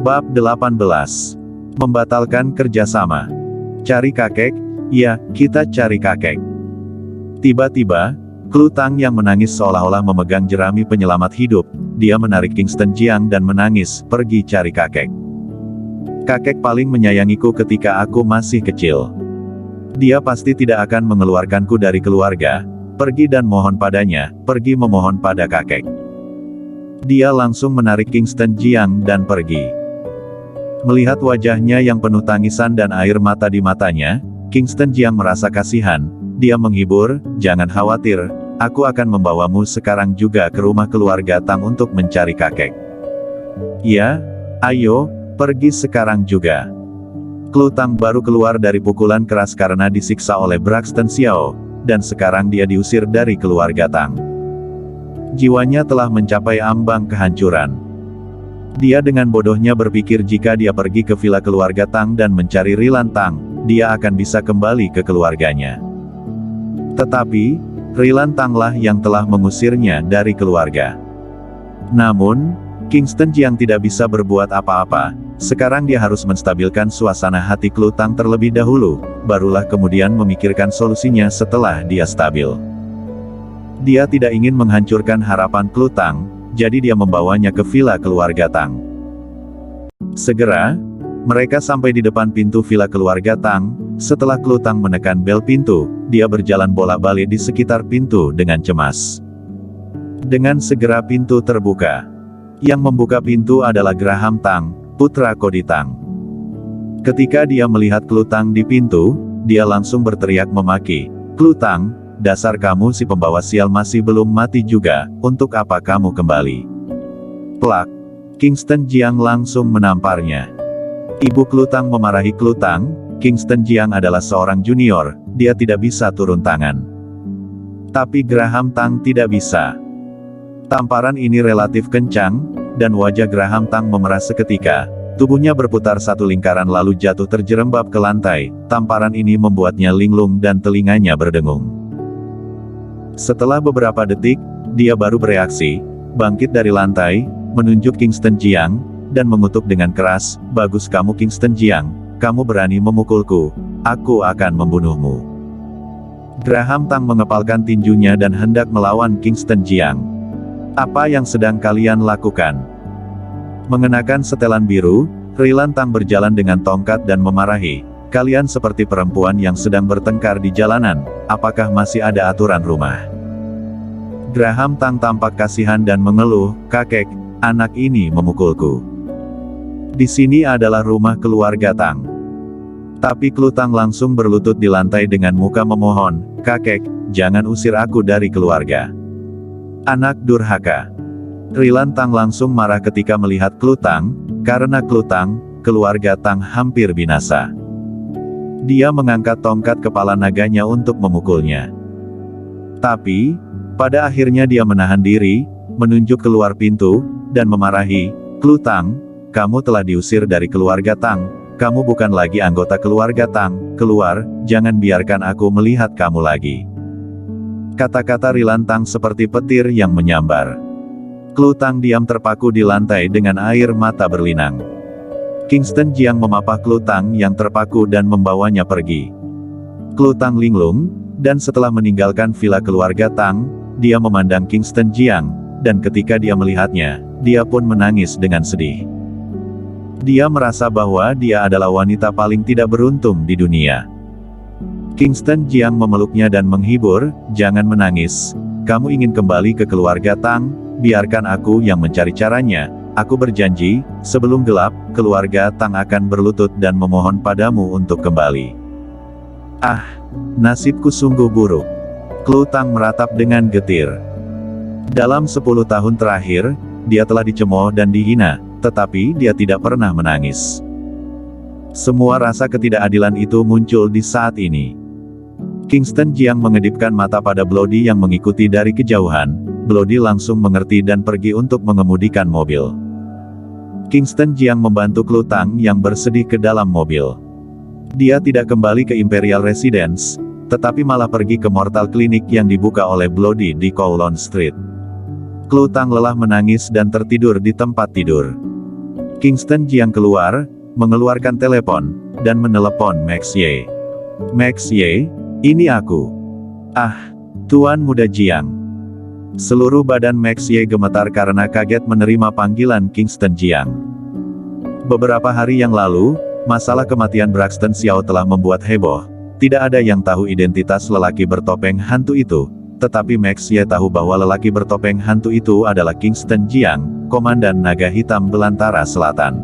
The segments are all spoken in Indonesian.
Bab 18. Membatalkan kerjasama. Cari kakek? Ya, kita cari kakek. Tiba-tiba, Klutang yang menangis seolah-olah memegang jerami penyelamat hidup. Dia menarik Kingston Jiang dan menangis, pergi cari kakek. Kakek paling menyayangiku ketika aku masih kecil. Dia pasti tidak akan mengeluarkanku dari keluarga. Pergi dan mohon padanya, pergi memohon pada kakek. Dia langsung menarik Kingston Jiang dan pergi. Melihat wajahnya yang penuh tangisan dan air mata di matanya, Kingston Jiang merasa kasihan. Dia menghibur, jangan khawatir, aku akan membawamu sekarang juga ke rumah keluarga Tang untuk mencari kakek. Ya, ayo, pergi sekarang juga. Klutang baru keluar dari pukulan keras karena disiksa oleh Braxton Xiao, dan sekarang dia diusir dari keluarga Tang. Jiwanya telah mencapai ambang kehancuran. Dia dengan bodohnya berpikir jika dia pergi ke villa keluarga Tang dan mencari Rilan Tang, dia akan bisa kembali ke keluarganya. Tetapi, Rilan Tang lah yang telah mengusirnya dari keluarga. Namun, Kingston Jiang tidak bisa berbuat apa-apa. Sekarang dia harus menstabilkan suasana hati Klutang terlebih dahulu, barulah kemudian memikirkan solusinya setelah dia stabil. Dia tidak ingin menghancurkan harapan Klutang, jadi dia membawanya ke villa keluarga Tang. Segera, mereka sampai di depan pintu villa keluarga Tang. Setelah Klutang menekan bel pintu, dia berjalan bolak-balik di sekitar pintu dengan cemas. Dengan segera pintu terbuka. Yang membuka pintu adalah Graham Tang, putra Kodi Tang. Ketika dia melihat Klutang di pintu, dia langsung berteriak memaki, "Klutang, dasar kamu si pembawa sial masih belum mati juga, untuk apa kamu kembali?" Plak! Kingston Jiang langsung menamparnya. Ibu Klutang memarahi Klutang, Kingston Jiang adalah seorang junior, dia tidak bisa turun tangan. Tapi Graham Tang tidak bisa. Tamparan ini relatif kencang, dan wajah Graham Tang memerah seketika. Tubuhnya berputar satu lingkaran lalu jatuh terjerembab ke lantai. Tamparan ini membuatnya linglung dan telinganya berdengung. Setelah beberapa detik, dia baru bereaksi, bangkit dari lantai, menunjuk Kingston Jiang, dan mengutuk dengan keras, "Bagus kamu Kingston Jiang, kamu berani memukulku, aku akan membunuhmu." Graham Tang mengepalkan tinjunya dan hendak melawan Kingston Jiang. "Apa yang sedang kalian lakukan?" Mengenakan setelan biru, Rilan Tang berjalan dengan tongkat dan memarahi, "Kalian seperti perempuan yang sedang bertengkar di jalanan, apakah masih ada aturan rumah?" Graham Tang tampak kasihan dan mengeluh, "Kakek, anak ini memukulku. Di sini adalah rumah keluarga Tang." Tapi Klutang langsung berlutut di lantai dengan muka memohon, "Kakek, jangan usir aku dari keluarga. Anak durhaka." Rilan Tang langsung marah ketika melihat Klutang, karena Klutang, keluarga Tang hampir binasa. Dia mengangkat tongkat kepala naganya untuk memukulnya. Tapi, pada akhirnya dia menahan diri, menunjuk keluar pintu, dan memarahi, "Klutang, kamu telah diusir dari keluarga Tang, kamu bukan lagi anggota keluarga Tang, keluar, jangan biarkan aku melihat kamu lagi." Kata-kata Rilan Tang seperti petir yang menyambar. Klutang diam terpaku di lantai dengan air mata berlinang. Kingston Jiang memapah Klutang yang terpaku dan membawanya pergi. Klutang linglung, dan setelah meninggalkan villa keluarga Tang, dia memandang Kingston Jiang, dan ketika dia melihatnya, dia pun menangis dengan sedih. Dia merasa bahwa dia adalah wanita paling tidak beruntung di dunia. Kingston Jiang memeluknya dan menghibur, "Jangan menangis. Kamu ingin kembali ke keluarga Tang, biarkan aku yang mencari caranya. Aku berjanji, sebelum gelap, keluarga Tang akan berlutut dan memohon padamu untuk kembali." "Ah, nasibku sungguh buruk." Klutang meratap dengan getir. Dalam 10 tahun terakhir, dia telah dicemooh dan dihina, tetapi dia tidak pernah menangis. Semua rasa ketidakadilan itu muncul di saat ini. Kingston Jiang mengedipkan mata pada Bloody yang mengikuti dari kejauhan. Bloody langsung mengerti dan pergi untuk mengemudikan mobil. Kingston Jiang membantu Klutang yang bersedih ke dalam mobil. Dia tidak kembali ke Imperial Residence, tetapi malah pergi ke Mortal Clinic yang dibuka oleh Bloody di Kowloon Street. Klutang lelah menangis dan tertidur di tempat tidur. Kingston Jiang keluar, mengeluarkan telepon, dan menelepon Max Ye. Max Ye, ini aku. Ah, Tuan Muda Jiang. Seluruh badan Max Ye gemetar karena kaget menerima panggilan Kingston Jiang. Beberapa hari yang lalu, masalah kematian Braxton Xiao telah membuat heboh. Tidak ada yang tahu identitas lelaki bertopeng hantu itu, tetapi Max Ye tahu bahwa lelaki bertopeng hantu itu adalah Kingston Jiang, Komandan Naga Hitam Belantara Selatan.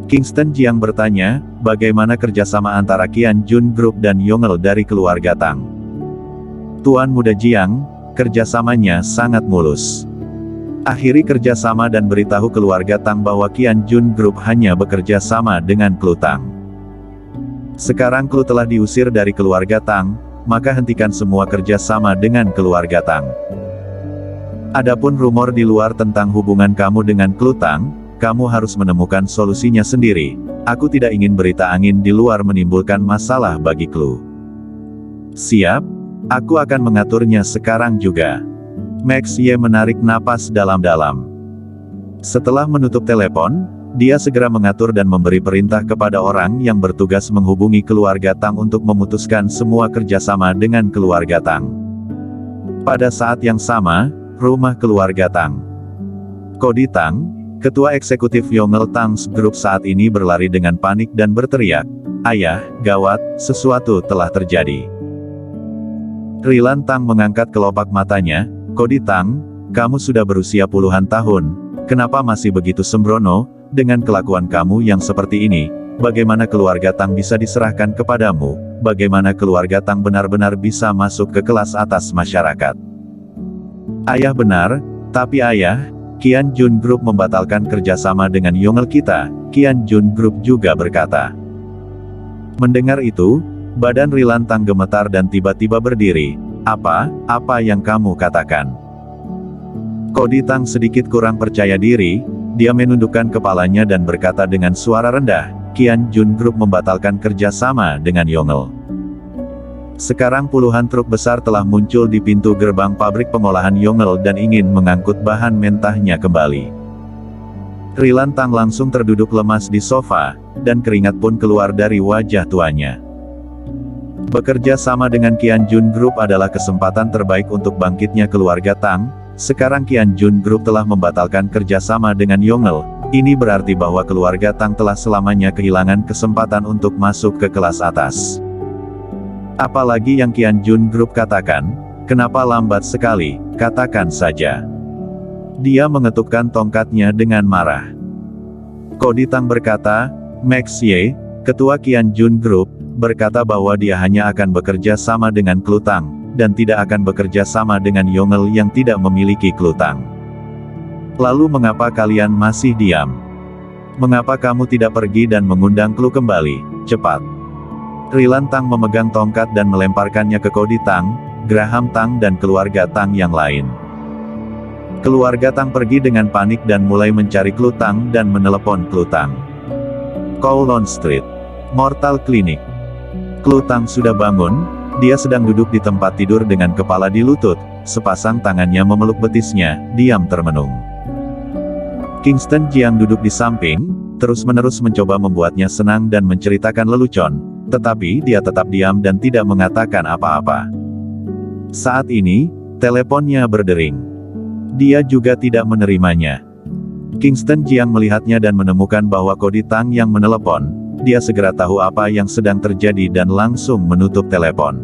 Kingston Jiang bertanya, bagaimana kerjasama antara Qian Jun Group dan Yongel dari keluarga Tang? Tuan Muda Jiang, kerjasamanya sangat mulus. Akhiri kerjasama dan beritahu keluarga Tang bahwa Qian Jun Group hanya bekerja sama dengan Klu Tang. Sekarang Klu telah diusir dari keluarga Tang, maka hentikan semua kerjasama dengan keluarga Tang. Adapun rumor di luar tentang hubungan kamu dengan Klu Tang, kamu harus menemukan solusinya sendiri. Aku tidak ingin berita angin di luar menimbulkan masalah bagi Klu. Siap? Aku akan mengaturnya sekarang juga. Max Ye menarik napas dalam-dalam. Setelah menutup telepon, dia segera mengatur dan memberi perintah kepada orang yang bertugas menghubungi keluarga Tang untuk memutuskan semua kerjasama dengan keluarga Tang. Pada saat yang sama, rumah keluarga Tang. Cody Tang, ketua eksekutif Yongel Tang's Group saat ini berlari dengan panik dan berteriak, "Ayah, gawat, sesuatu telah terjadi." Rilan Tang mengangkat kelopak matanya, "Cody Tang, kamu sudah berusia puluhan tahun, kenapa masih begitu sembrono? Dengan kelakuan kamu yang seperti ini, bagaimana keluarga Tang bisa diserahkan kepadamu? Bagaimana keluarga Tang benar-benar bisa masuk ke kelas atas masyarakat?" Ayah benar, tapi ayah, Qian Jun Group membatalkan kerjasama dengan Yongel kita, Qian Jun Group juga berkata. Mendengar itu, badan Rilan Tang gemetar dan tiba-tiba berdiri. Apa yang kamu katakan? Cody Tang sedikit kurang percaya diri, dia menundukkan kepalanya dan berkata dengan suara rendah, Qian Jun Group membatalkan kerjasama dengan Yongel. Sekarang puluhan truk besar telah muncul di pintu gerbang pabrik pengolahan Yongel dan ingin mengangkut bahan mentahnya kembali. Rilan Tang langsung terduduk lemas di sofa, dan keringat pun keluar dari wajah tuanya. Bekerja sama dengan Qian Jun Group adalah kesempatan terbaik untuk bangkitnya keluarga Tang. Sekarang Qian Jun Group telah membatalkan kerjasama dengan Yongel. Ini berarti bahwa keluarga Tang telah selamanya kehilangan kesempatan untuk masuk ke kelas atas. Apalagi yang Qian Jun Group katakan, kenapa lambat sekali, katakan saja. Dia mengetukkan tongkatnya dengan marah. Cody Tang berkata, Max Ye, ketua Qian Jun Group, berkata bahwa dia hanya akan bekerja sama dengan Klu Tang, dan tidak akan bekerja sama dengan Yongel yang tidak memiliki Klu Tang. Lalu mengapa kalian masih diam? Mengapa kamu tidak pergi dan mengundang Klu kembali, cepat? Rilan Tang memegang tongkat dan melemparkannya ke Cody Tang, Graham Tang dan keluarga Tang yang lain. Keluarga Tang pergi dengan panik dan mulai mencari Klu Tang dan menelepon Klu Tang. Kowloon Street, Mortal Clinic. Klu Tang sudah bangun, dia sedang duduk di tempat tidur dengan kepala di lutut, sepasang tangannya memeluk betisnya, diam termenung. Kingston Jiang duduk di samping, terus-menerus mencoba membuatnya senang dan menceritakan lelucon, tetapi dia tetap diam dan tidak mengatakan apa-apa. Saat ini, teleponnya berdering. Dia juga tidak menerimanya. Kingston Jiang melihatnya dan menemukan bahwa Cody Tang yang menelepon. Dia segera tahu apa yang sedang terjadi dan langsung menutup telepon.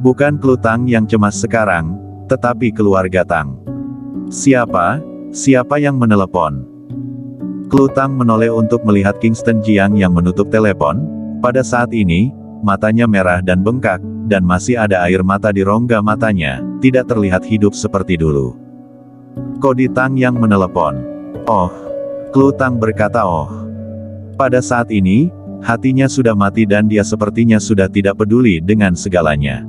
Bukan Klu Tang yang cemas sekarang, tetapi keluarga Tang. Siapa yang menelepon? Klu Tang menoleh untuk melihat Kingston Jiang yang menutup telepon. Pada saat ini, matanya merah dan bengkak, dan masih ada air mata di rongga matanya, tidak terlihat hidup seperti dulu. Cody Tang yang menelepon. Oh, Klu Tang berkata oh. Pada saat ini, hatinya sudah mati dan dia sepertinya sudah tidak peduli dengan segalanya.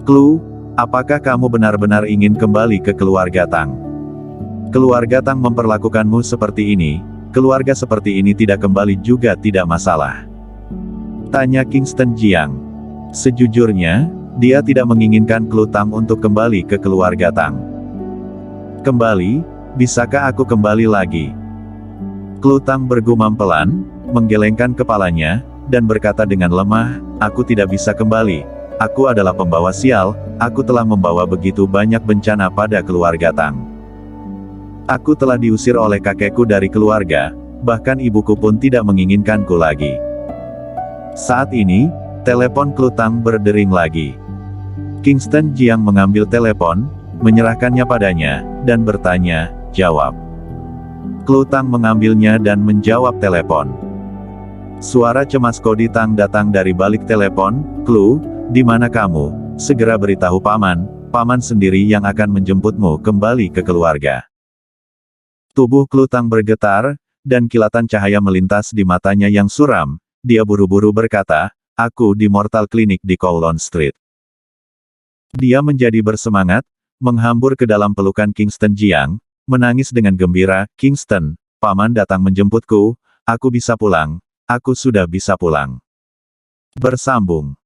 Klu, apakah kamu benar-benar ingin kembali ke keluarga Tang? Keluarga Tang memperlakukanmu seperti ini, keluarga seperti ini tidak kembali juga tidak masalah. Tanya Kingston Jiang. Sejujurnya, dia tidak menginginkan Klu Tang untuk kembali ke keluarga Tang. Kembali, bisakah aku kembali lagi? Klutang bergumam pelan, menggelengkan kepalanya, dan berkata dengan lemah, "Aku tidak bisa kembali. Aku adalah pembawa sial, aku telah membawa begitu banyak bencana pada keluarga Tang. Aku telah diusir oleh kakekku dari keluarga, bahkan ibuku pun tidak menginginkanku lagi." Saat ini, telepon Klutang berdering lagi. Kingston Jiang mengambil telepon, menyerahkannya padanya, dan bertanya, "Jawab." Klutang mengambilnya dan menjawab telepon. Suara cemas Kodi Tang datang dari balik telepon. "Klu, di mana kamu? Segera beritahu paman, paman sendiri yang akan menjemputmu kembali ke keluarga." Tubuh Klutang bergetar, dan kilatan cahaya melintas di matanya yang suram. Dia buru-buru berkata, "Aku di Mortal Clinic di Kowloon Street." Dia menjadi bersemangat, menghambur ke dalam pelukan Kingston Jiang, menangis dengan gembira, "Kingston, paman datang menjemputku, aku bisa pulang, aku sudah bisa pulang." Bersambung.